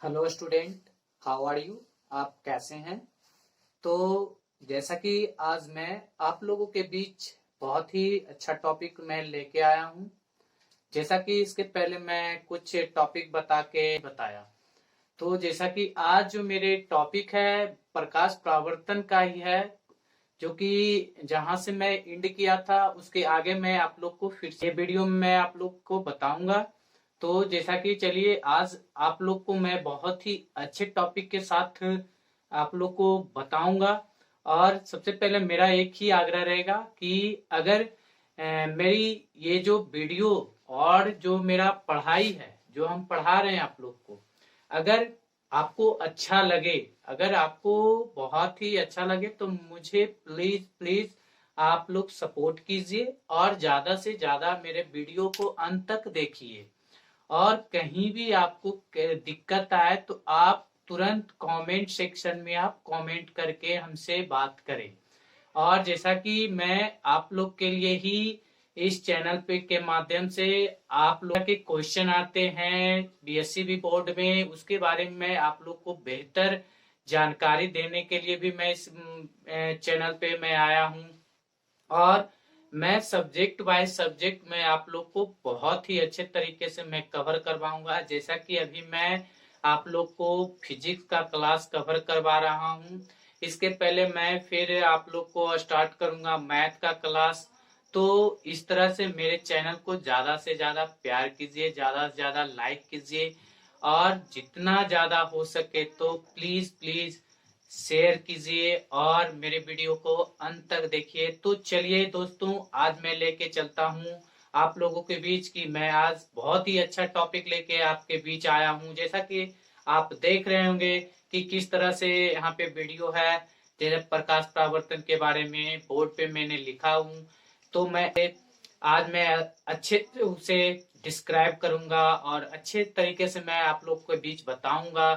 Hello student, how are you. आप कैसे हैं। तो जैसा कि आज मैं आप लोगों के बीच बहुत ही अच्छा टॉपिक मैं लेके आया हूं। जैसा कि इसके पहले मैं कुछ टॉपिक बता के बताया, तो जैसा कि आज जो मेरे टॉपिक है प्रकाश प्रावर्तन का ही है, जो कि जहां से मैं इंड किया था उसके आगे मैं आप लोग को फिर से वीडियो में मैं आप लोग को बताऊंगा। तो जैसा कि चलिए आज आप लोग को मैं बहुत ही अच्छे टॉपिक के साथ आप लोग को बताऊंगा। और सबसे पहले मेरा एक ही आग्रह रहेगा कि अगर मेरी ये जो वीडियो और जो मेरा पढ़ाई है जो हम पढ़ा रहे हैं आप लोग को, अगर आपको अच्छा लगे, अगर आपको बहुत ही अच्छा लगे तो मुझे प्लीज प्लीज आप लोग सपोर्ट कीजिए और ज्यादा से ज्यादा मेरे वीडियो को अंत तक देखिए। और कहीं भी आपको दिक्कत आए तो आप तुरंत कमेंट सेक्शन में आप कमेंट करके हमसे बात करें। और जैसा कि मैं आप लोग के लिए ही इस चैनल पे के माध्यम से आप लोग के क्वेश्चन आते हैं बीएससी बोर्ड में, उसके बारे में मैं आप लोग को बेहतर जानकारी देने के लिए भी मैं इस चैनल पे मैं आया हूँ। और मैं सब्जेक्ट बाय सब्जेक्ट में आप लोग को बहुत ही अच्छे तरीके से मैं कवर करवाऊंगा। जैसा कि अभी मैं आप लोग को फिजिक्स का क्लास कवर करवा रहा हूँ, इसके पहले मैं फिर आप लोग को स्टार्ट करूंगा मैथ का क्लास। तो इस तरह से मेरे चैनल को ज्यादा से ज्यादा प्यार कीजिए, ज्यादा से ज्यादा लाइक कीजिए और जितना ज्यादा हो सके तो प्लीज प्लीज शेयर कीजिए और मेरे वीडियो को अंत तक देखिए। तो चलिए दोस्तों, आज मैं लेके चलता हूँ आप लोगों के बीच की मैं आज बहुत ही अच्छा टॉपिक लेके आपके बीच आया हूँ। जैसा कि आप देख रहे होंगे कि किस तरह से यहाँ पे वीडियो है, जैसे प्रकाश परावर्तन के बारे में बोर्ड पे मैंने लिखा हूँ। तो मैं अच्छे से डिस्क्राइब करूंगा और अच्छे तरीके से मैं आप लोग के बीच बताऊंगा।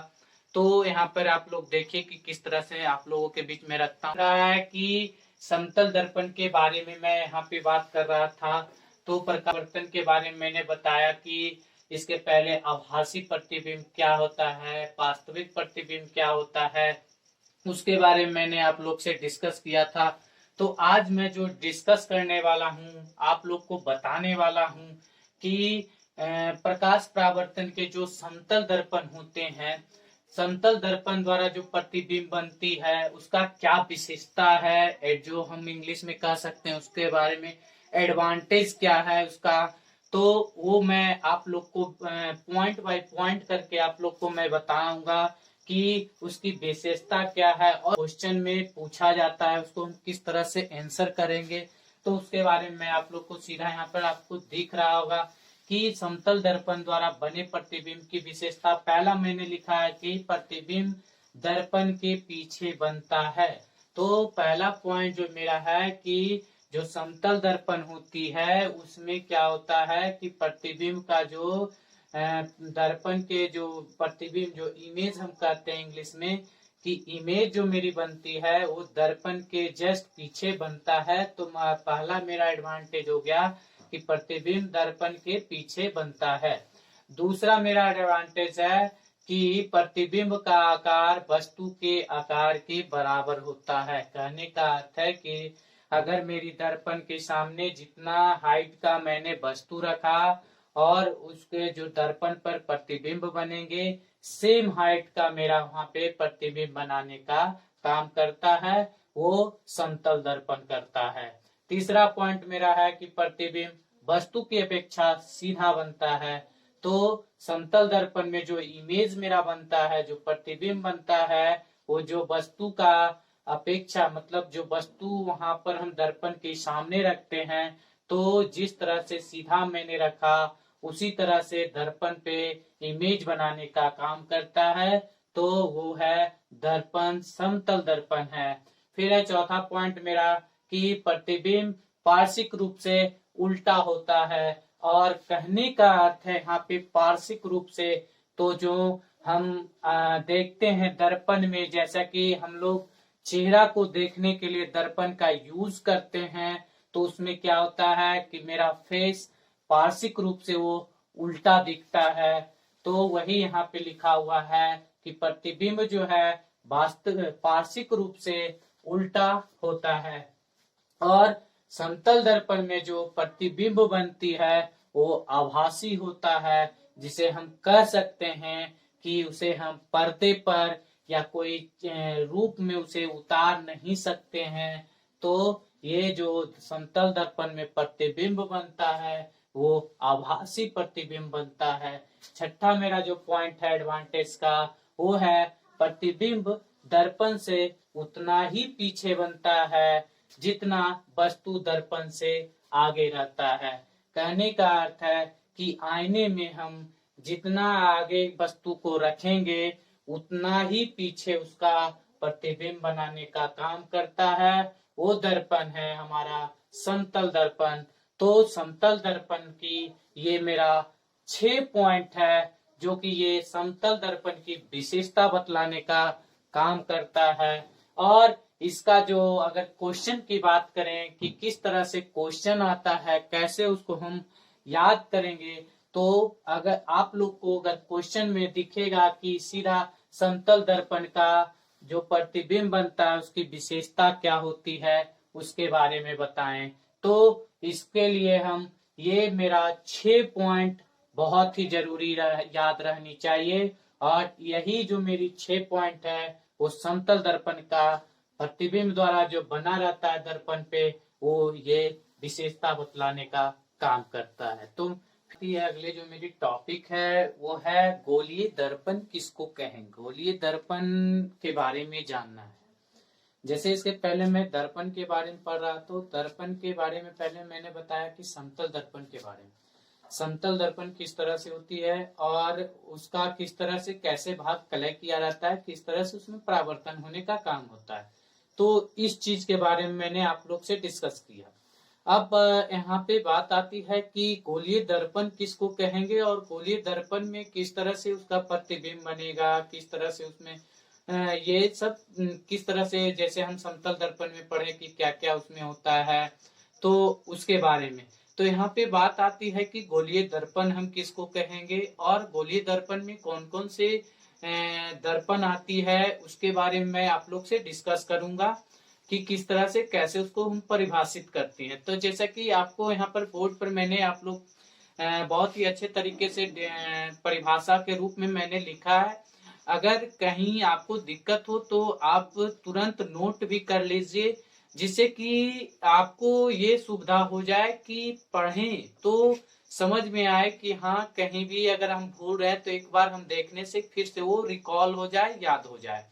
तो यहाँ पर आप लोग देखिए कि किस तरह से आप लोगों के बीच में रखता रहा है कि समतल दर्पण के बारे में मैं यहाँ पे बात कर रहा था। तो परावर्तन के बारे में मैंने बताया कि इसके पहले आभासी प्रतिबिंब क्या होता है, वास्तविक प्रतिबिंब क्या होता है, उसके बारे में मैंने आप लोग से डिस्कस किया था। तो आज मैं जो डिस्कस करने वाला हूँ आप लोग को बताने वाला हूँ कि प्रकाश परावर्तन के जो समतल दर्पण होते हैं, समतल दर्पण द्वारा जो प्रतिबिंब बनती है उसका क्या विशेषता है, जो हम इंग्लिश में कह सकते हैं उसके बारे में एडवांटेज क्या है उसका। तो वो मैं आप लोग को पॉइंट बाय पॉइंट करके आप लोग को मैं बताऊंगा कि उसकी विशेषता क्या है और क्वेश्चन में पूछा जाता है उसको हम किस तरह से आंसर करेंगे। तो उसके बारे में मैं आप लोग को सीधा यहाँ पर आपको दिख रहा होगा कि समतल दर्पण द्वारा बने प्रतिबिंब की विशेषता। पहला मैंने लिखा है कि प्रतिबिंब दर्पण के पीछे बनता है। तो पहला पॉइंट जो मेरा है कि जो समतल दर्पण होती है उसमें क्या होता है कि प्रतिबिंब का जो दर्पण के जो प्रतिबिंब जो इमेज हम कहते हैं इंग्लिश में कि इमेज जो मेरी बनती है वो दर्पण के जस्ट पीछे बनता है। तो पहला मेरा एडवांटेज हो गया कि प्रतिबिंब दर्पण के पीछे बनता है। दूसरा मेरा एडवांटेज है कि प्रतिबिंब का आकार वस्तु के आकार के बराबर होता है। कहने का अर्थ है कि अगर मेरी दर्पण के सामने जितना हाइट का मैंने वस्तु रखा और उसके जो दर्पण पर प्रतिबिंब बनेंगे सेम हाइट का मेरा वहां पे प्रतिबिंब बनाने का काम करता है, वो समतल दर्पण करता है। तीसरा पॉइंट मेरा है कि प्रतिबिंब वस्तु की अपेक्षा सीधा बनता है। तो समतल दर्पण में जो इमेज मेरा बनता है, जो प्रतिबिंब बनता है, वो जो वस्तु का अपेक्षा मतलब जो वस्तु वहां पर हम दर्पण के सामने रखते हैं तो जिस तरह से सीधा मैंने रखा उसी तरह से दर्पण पे इमेज बनाने का काम करता है। तो वो है दर्पण समतल दर्पण है। फिर है चौथा पॉइंट मेरा कि प्रतिबिंब पार्श्विक रूप से उल्टा होता है। और कहने का अर्थ है यहाँ पे पार्श्विक रूप से, तो जो हम देखते हैं दर्पण में, जैसा कि हम लोग चेहरा को देखने के लिए दर्पण का यूज करते हैं, तो उसमें क्या होता है कि मेरा फेस पार्श्विक रूप से वो उल्टा दिखता है। तो वही यहाँ पे लिखा हुआ है कि प्रतिबिंब जो है वास्तव पार्श्विक रूप से उल्टा होता है और समतल दर्पण में जो प्रतिबिंब बनती है वो आभासी होता है, जिसे हम कह सकते हैं कि उसे हम पर्दे पर या कोई रूप में उसे उतार नहीं सकते हैं। तो ये जो समतल दर्पण में प्रतिबिंब बनता है वो आभासी प्रतिबिंब बनता है। छठा मेरा जो पॉइंट है एडवांटेज का, वो है प्रतिबिंब दर्पण से उतना ही पीछे बनता है जितना वस्तु दर्पण से आगे रहता है। कहने का अर्थ है कि आईने में हम जितना आगे वस्तु को रखेंगे उतना ही पीछे उसका प्रतिबिंब बनाने का काम करता है। वो दर्पण है हमारा समतल दर्पण। तो समतल दर्पण की ये मेरा 6 पॉइंट है जो कि ये समतल दर्पण की विशेषता बतलाने का काम करता है। और इसका जो अगर क्वेश्चन की बात करें कि किस तरह से क्वेश्चन आता है, कैसे उसको हम याद करेंगे, तो अगर आप लोग को अगर क्वेश्चन में दिखेगा कि सीधा समतल दर्पण का जो प्रतिबिंब बनता है उसकी विशेषता क्या होती है उसके बारे में बताएं, तो इसके लिए हम ये मेरा 6 पॉइंट बहुत ही जरूरी याद रहनी चाहिए। और यही जो मेरी 6 पॉइंट है वो समतल दर्पण का प्रतिबिंब द्वारा जो बना रहता है दर्पण पे, वो ये विशेषता बतलाने का काम करता है। तो ये अगले जो मेरी टॉपिक है वो है गोलीय दर्पण किसको कहें। गोलीय दर्पण के बारे में जानना है। जैसे इसके पहले मैं दर्पण के बारे में पढ़ रहा, तो दर्पण के बारे में पहले मैंने बताया कि समतल दर्पण के बारे में, समतल दर्पण किस तरह से होती है और उसका किस तरह से कैसे भाग कलेक्ट किया जाता है, किस तरह से उसमें परावर्तन होने का काम होता है। तो इस चीज के बारे में मैंने आप लोग से डिस्कस किया। अब यहाँ पे बात आती है कि गोलीय दर्पण किसको कहेंगे और गोलीय दर्पण में किस तरह से उसका प्रतिबिंब बनेगा, किस तरह से उसमें ये सब किस तरह से, जैसे हम समतल दर्पण में पढ़े कि क्या क्या उसमें होता है, तो उसके बारे में। तो यहाँ पे बात आती है कि गोलीय दर्पण हम किसको कहेंगे और गोलीय दर्पण में कौन कौन से दर्पण आती है उसके बारे में मैं आप लोग से डिस्कस करूंगा कि किस तरह से कैसे उसको हम परिभाषित करते हैं। तो जैसा कि आपको यहाँ पर बोर्ड पर मैंने आप लोग बहुत ही अच्छे तरीके से परिभाषा के रूप में मैंने लिखा है। अगर कहीं आपको दिक्कत हो तो आप तुरंत नोट भी कर लीजिए, जिससे कि आपको ये सुविधा हो जाए कि पढ़ें तो समझ में आए कि हाँ कहीं भी अगर हम भूल रहे हैं तो एक बार हम देखने से फिर से वो रिकॉल हो जाए, याद हो जाए।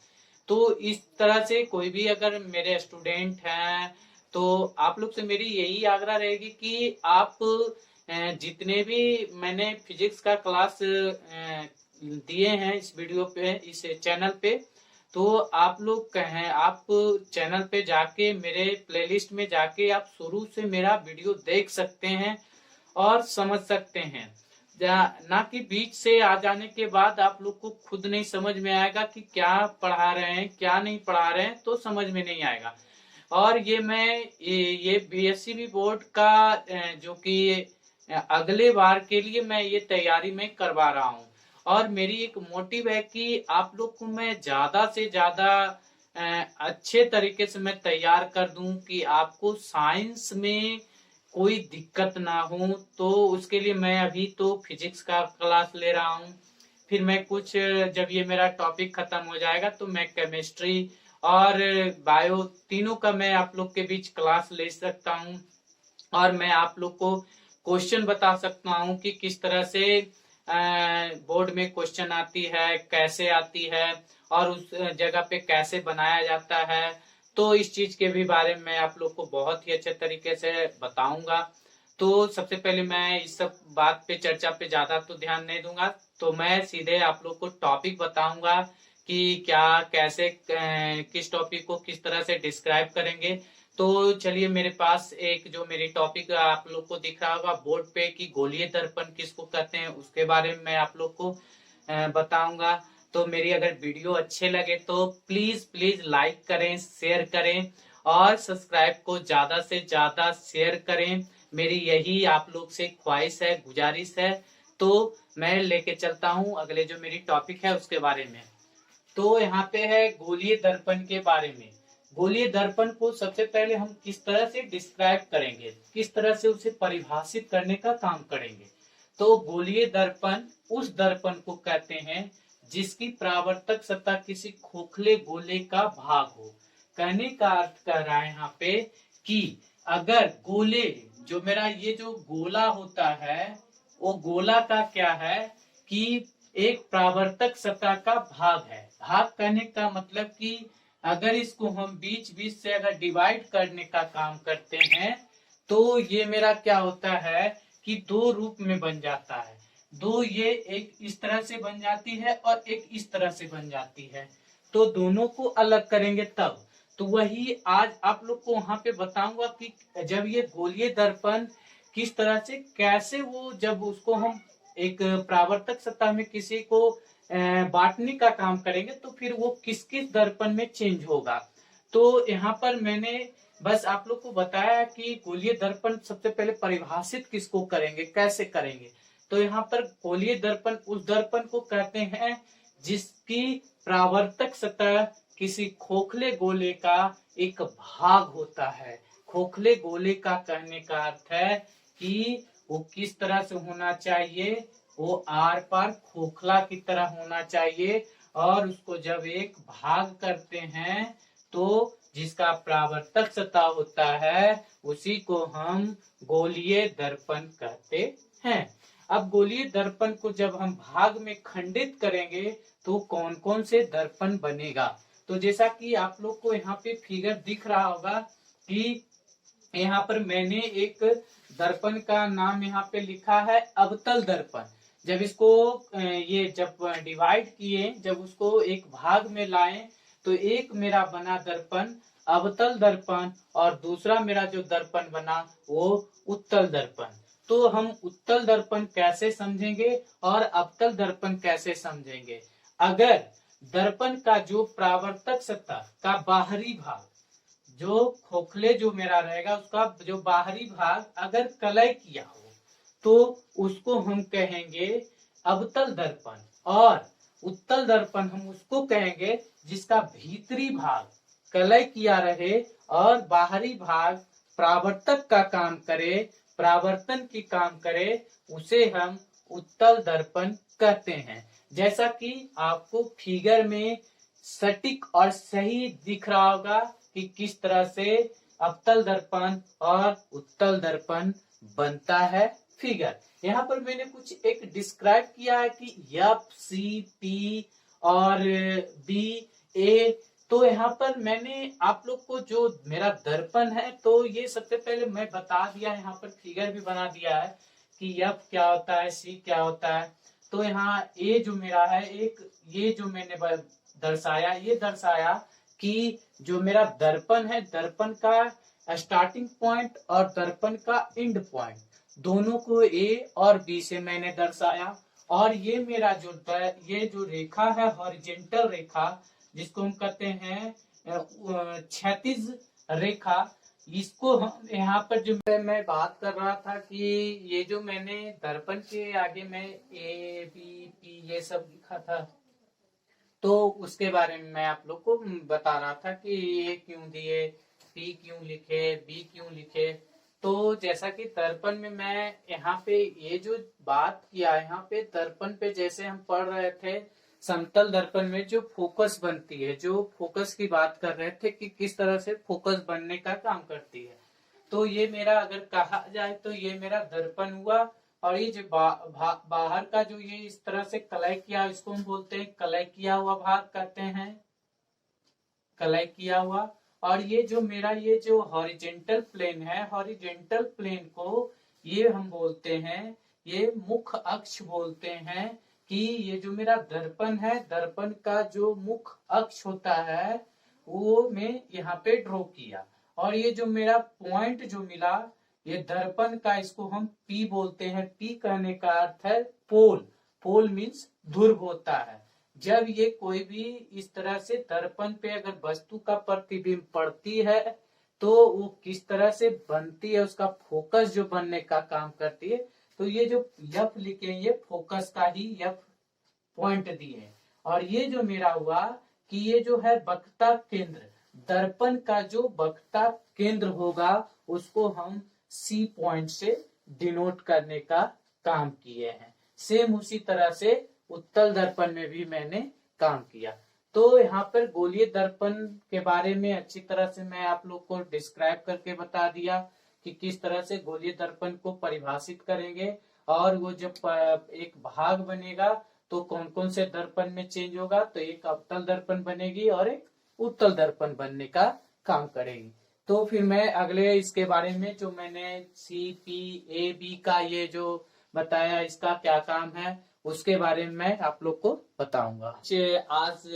तो इस तरह से कोई भी अगर मेरे स्टूडेंट हैं तो आप लोग से मेरी यही आग्रह रहेगी कि आप जितने भी मैंने फिजिक्स का क्लास दिए हैं इस वीडियो पे, इस चैनल पे, तो आप लोग कहें आप चैनल पे जाके मेरे प्लेलिस्ट में जाके आप शुरू से मेरा वीडियो देख सकते हैं और समझ सकते हैं, ना कि बीच से आ जाने के बाद आप लोग को खुद नहीं समझ में आएगा कि क्या पढ़ा रहे हैं क्या नहीं पढ़ा रहे हैं, तो समझ में नहीं आएगा। और ये मैं ये बीएससी बोर्ड का जो कि अगले बार के लिए मैं ये तैयारी में करवा रहा हूँ और मेरी एक मोटिव है कि आप लोग को मैं ज्यादा से ज्यादा अच्छे तरीके से मैं तैयार कर दूं कि आपको साइंस में कोई दिक्कत ना हो। तो उसके लिए मैं अभी तो फिजिक्स का क्लास ले रहा हूँ, फिर मैं कुछ जब ये मेरा टॉपिक खत्म हो जाएगा तो मैं केमिस्ट्री और बायो तीनों का मैं आप लोग के बीच क्लास ले सकता हूँ और मैं आप लोग को क्वेश्चन बता सकता हूँ कि किस तरह से बोर्ड में क्वेश्चन आती है, कैसे आती है और उस जगह पे कैसे बनाया जाता है। तो इस चीज के भी बारे में मैं आप लोग को बहुत ही अच्छे तरीके से बताऊंगा। तो सबसे पहले मैं इस सब बात पे चर्चा पे ज्यादा तो ध्यान नहीं दूंगा, तो मैं सीधे आप लोग को टॉपिक बताऊंगा कि क्या कैसे किस टॉपिक को किस तरह से डिस्क्राइब करेंगे। तो चलिए, मेरे पास एक जो मेरी टॉपिक आप लोग को दिख रहा होगा बोर्ड पे कि गोलीय दर्पण किसको कहते हैं, उसके बारे में मैं आप लोग को बताऊंगा। तो मेरी अगर वीडियो अच्छे लगे तो प्लीज प्लीज लाइक करें, शेयर करें और सब्सक्राइब को ज्यादा से ज्यादा शेयर करें। मेरी यही आप लोग से ख्वाहिश है, गुजारिश है। तो मैं लेके चलता हूँ अगले जो मेरी टॉपिक है उसके बारे में। तो यहाँ पे है गोलीय दर्पण के बारे में। गोलीय दर्पण को सबसे पहले हम किस तरह से डिस्क्राइब करेंगे, किस तरह से उसे परिभाषित करने का काम करेंगे। तो गोलीय दर्पण उस दर्पण को कहते हैं जिसकी परावर्तक सतह किसी खोखले गोले का भाग हो। कहने का अर्थ कर रहा है यहाँ पे कि अगर गोले जो मेरा ये जो गोला होता है वो गोला का क्या है कि एक परावर्तक सतह का भाग है। भाग कहने का मतलब कि अगर इसको हम बीच बीच से अगर डिवाइड करने का काम करते हैं तो ये मेरा क्या होता है कि दो रूप में बन जाता है। दो ये एक इस तरह से बन जाती है और एक इस तरह से बन जाती है। तो दोनों को अलग करेंगे तब। तो वही आज आप लोग को वहां पे बताऊंगा कि जब ये गोलीय दर्पण किस तरह से कैसे वो जब उसको हम एक परावर्तक सतह में किसी को बांटने का काम करेंगे तो फिर वो किस किस दर्पण में चेंज होगा। तो यहाँ पर मैंने बस आप लोग को बताया कि गोलीय दर्पण सबसे पहले परिभाषित किसको करेंगे, कैसे करेंगे। तो यहाँ पर गोलीय दर्पण उस दर्पण को कहते हैं जिसकी परावर्तक सतह किसी खोखले गोले का एक भाग होता है। खोखले गोले का कहने का अर्थ है कि वो किस तरह से होना चाहिए, वो आर पार खोखला की तरह होना चाहिए और उसको जब एक भाग करते हैं तो जिसका परावर्तक सतह होता है उसी को हम गोलीय दर्पण कहते हैं। अब गोलीय दर्पण को जब हम भाग में खंडित करेंगे तो कौन कौन से दर्पण बनेगा। तो जैसा कि आप लोग को यहाँ पे फिगर दिख रहा होगा कि यहाँ पर मैंने एक दर्पण का नाम यहाँ पे लिखा है अवतल दर्पण। जब इसको ये जब डिवाइड किए, जब उसको एक भाग में लाए तो एक मेरा बना दर्पण अवतल दर्पण और दूसरा मेरा जो दर्पण बना वो उत्तल दर्पण। तो हम उत्तल दर्पण कैसे समझेंगे और अवतल दर्पण कैसे समझेंगे। अगर दर्पण का जो परावर्तक सतह का बाहरी भाग जो खोखले जो मेरा रहेगा उसका जो बाहरी भाग अगर कलय किया हो तो उसको हम कहेंगे अवतल दर्पण और उत्तल दर्पण हम उसको कहेंगे जिसका भीतरी भाग कलय किया रहे और बाहरी भाग परावर्तक का काम करे, परावर्तन की काम करे, उसे हम उत्तल दर्पण कहते हैं। जैसा कि आपको फिगर में सटीक और सही दिख रहा होगा कि किस तरह से अवतल दर्पण और उत्तल दर्पण बनता है। फिगर यहाँ पर मैंने कुछ एक डिस्क्राइब किया है कि एफ सी पी और बी ए। तो यहाँ पर मैंने आप लोग को जो मेरा दर्पण है तो ये सबसे पहले मैं बता दिया, यहाँ पर फिगर भी बना दिया है कि एफ क्या होता है, सी क्या होता है। तो यहाँ ए जो मेरा है एक ये जो मैंने दर्शाया, ये दर्शाया कि जो मेरा दर्पण है दर्पण का स्टार्टिंग पॉइंट और दर्पण का एंड पॉइंट दोनों को ए और बी से मैंने दर्शाया। और ये मेरा ये जो रेखा है हॉरिजेंटल रेखा जिसको हम कहते हैं क्षैतिज रेखा, इसको हम यहाँ पर जो मैं बात कर रहा था कि ये जो मैंने दर्पण के आगे में ए बी पी ये सब लिखा था तो उसके बारे में मैं आप लोग को बता रहा था कि ये क्यों दिए, पी क्यों लिखे, बी क्यों लिखे। तो जैसा कि दर्पण में मैं यहाँ पे ये जो बात किया यहाँ पे दर्पण पे जैसे हम पढ़ रहे थे समतल दर्पण में जो फोकस बनती है, जो फोकस की बात कर रहे थे कि किस तरह से फोकस बनने का काम करती है। तो ये मेरा अगर कहा जाए तो ये मेरा दर्पण हुआ और ये जो बाहर का जो ये इस तरह से कलय किया इसको हम बोलते हैं कलय किया हुआ भाग कहते हैं, कलय किया हुआ। और ये जो मेरा ये जो हॉरिजेंटल प्लेन है, हॉरिजेंटल प्लेन को ये हम बोलते हैं, ये मुख्य अक्ष बोलते हैं कि ये जो मेरा दर्पण है दर्पण का जो मुख्य अक्ष होता है वो मैं यहाँ पे ड्रॉ किया। और ये जो मेरा पॉइंट जो मिला ये दर्पण का इसको हम पी बोलते हैं। पी कहने का अर्थ है पोल, पोल मीन्स ध्रुव होता है। जब ये कोई भी इस तरह से दर्पण पे अगर वस्तु का प्रतिबिंब पड़ती है तो वो किस तरह से बनती है, उसका फोकस जो बनने का काम करती है तो ये जो यफ लिखे ये फोकस का ही यफ पॉइंट दिए हैं। और ये जो मेरा हुआ कि ये जो है वक्रता केंद्र, दर्पण का जो वक्रता केंद्र होगा उसको हम सी पॉइंट से डिनोट करने का काम किए हैं। सेम उसी तरह से उत्तल दर्पण में भी मैंने काम किया। तो यहाँ पर गोलीय दर्पण के बारे में अच्छी तरह से मैं आप लोग को डिस्क्राइब करके बता दिया कि किस तरह से गोलीय दर्पण को परिभाषित करेंगे, और वो जब एक भाग बनेगा तो कौन कौन से दर्पण में चेंज होगा, तो एक अवतल दर्पण बनेगी और एक उत्तल दर्पण बनने का काम करेगी। तो फिर मैं अगले इसके बारे में जो मैंने CPAB का ये जो बताया इसका क्या काम है उसके बारे में मैं आप लोग को बताऊंगा। आज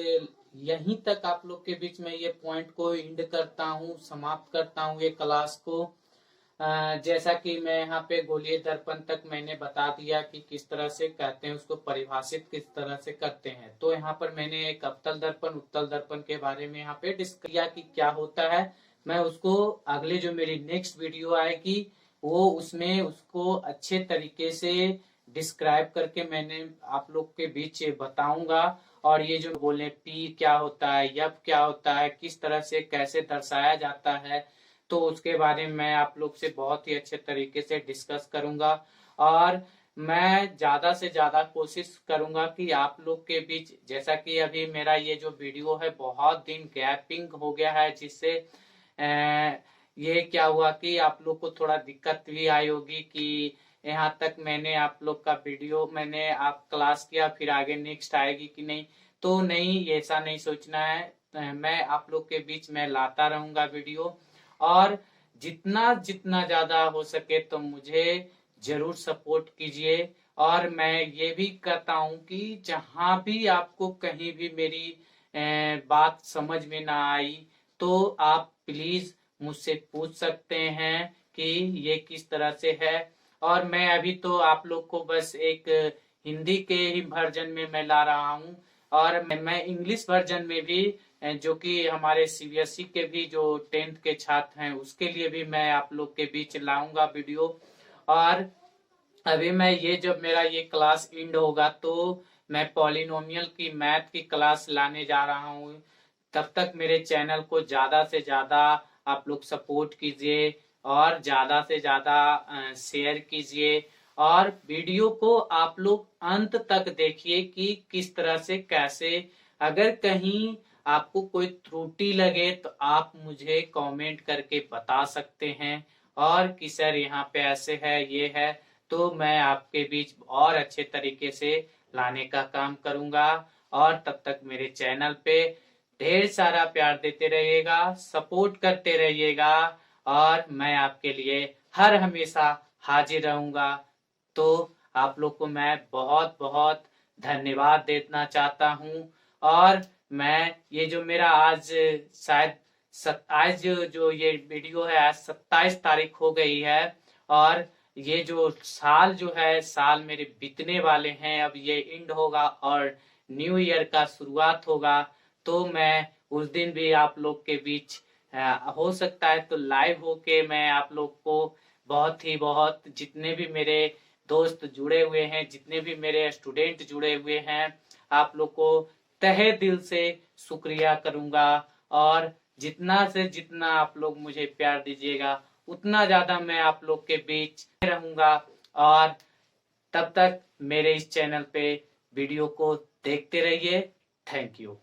यहीं तक आप लोग के बीच में ये पॉइंट को एंड करता हूँ, समाप्त करता हूँ ये क्लास को। जैसा कि मैं यहाँ पे गोलीय दर्पण तक मैंने बता दिया कि किस तरह से कहते हैं, उसको परिभाषित किस तरह से करते हैं। तो यहाँ पर मैंने एक अवतल दर्पण उत्तल दर्पण के बारे में यहाँ पे डिस्कस किया कि क्या होता है। मैं उसको अगले जो मेरी नेक्स्ट वीडियो आएगी वो उसमें उसको अच्छे तरीके से डिस्क्राइब करके मैंने आप लोग के बीच बताऊंगा। और ये जो बोले पी क्या होता है, यफ क्या होता है, किस तरह से कैसे दर्शाया जाता है, तो उसके बारे में मैं आप लोग से बहुत ही अच्छे तरीके से डिस्कस करूंगा। और मैं ज्यादा से ज्यादा कोशिश करूंगा कि आप लोग के बीच, जैसा कि अभी मेरा ये जो वीडियो है बहुत दिन गैपिंग हो गया है, जिससे ये क्या हुआ कि आप लोग को थोड़ा दिक्कत भी आई होगी कि यहाँ तक मैंने आप लोग का वीडियो मैंने आप क्लास किया फिर आगे नेक्स्ट आएगी कि नहीं। तो नहीं, ऐसा नहीं सोचना है। मैं आप लोग के बीच में लाता रहूंगा वीडियो, और जितना जितना ज्यादा हो सके तो मुझे जरूर सपोर्ट कीजिए। और मैं ये भी कहता हूँ कि जहां भी आपको कहीं भी मेरी बात समझ में ना आई तो आप प्लीज मुझसे पूछ सकते हैं कि ये किस तरह से है। और मैं अभी तो आप लोग को बस एक हिंदी के ही वर्जन में मैं ला रहा हूँ, और मैं इंग्लिश वर्जन में भी जो कि हमारे CBSE के भी जो 10th के छात्र हैं उसके लिए भी मैं आप लोग के बीच लाऊंगा वीडियो। और अभी मैं ये जब मेरा ये क्लास एंड होगा तो मैं पॉलिनोमियल की मैथ की क्लास लाने जा रहा हूँ। तब तक मेरे चैनल को ज्यादा से ज्यादा आप लोग सपोर्ट कीजिए और ज्यादा से ज्यादा शेयर कीजिए, और वीडियो को आप लोग अंत तक देखिए कि किस तरह से कैसे। अगर कहीं आपको कोई त्रुटि लगे तो आप मुझे कमेंट करके बता सकते हैं, और कि सर यहाँ पे ऐसे है ये है, तो मैं आपके बीच और अच्छे तरीके से लाने का काम करूंगा। और तब तक मेरे चैनल पे ढेर सारा प्यार देते रहिएगा, सपोर्ट करते रहिएगा, और मैं आपके लिए हर हमेशा हाजिर रहूंगा। तो आप लोग को मैं बहुत बहुत धन्यवाद देना चाहता हूँ। और मैं ये जो मेरा आज शायद आज जो ये वीडियो है आज 27 तारीख हो गई है, और ये जो साल जो है साल मेरे बीतने वाले हैं, अब ये एंड होगा और न्यू ईयर का शुरुआत होगा। तो मैं उस दिन भी आप लोग के बीच हो सकता है तो लाइव होके मैं आप लोग को बहुत जितने भी मेरे दोस्त जुड़े हुए हैं, जितने भी मेरे स्टूडेंट जुड़े हुए हैं, आप लोग को तहे दिल से शुक्रिया करूंगा। और जितना से जितना आप लोग मुझे प्यार दीजिएगा उतना ज्यादा मैं आप लोग के बीच रहूंगा। और तब तक मेरे इस चैनल पे वीडियो को देखते रहिए। Thank you.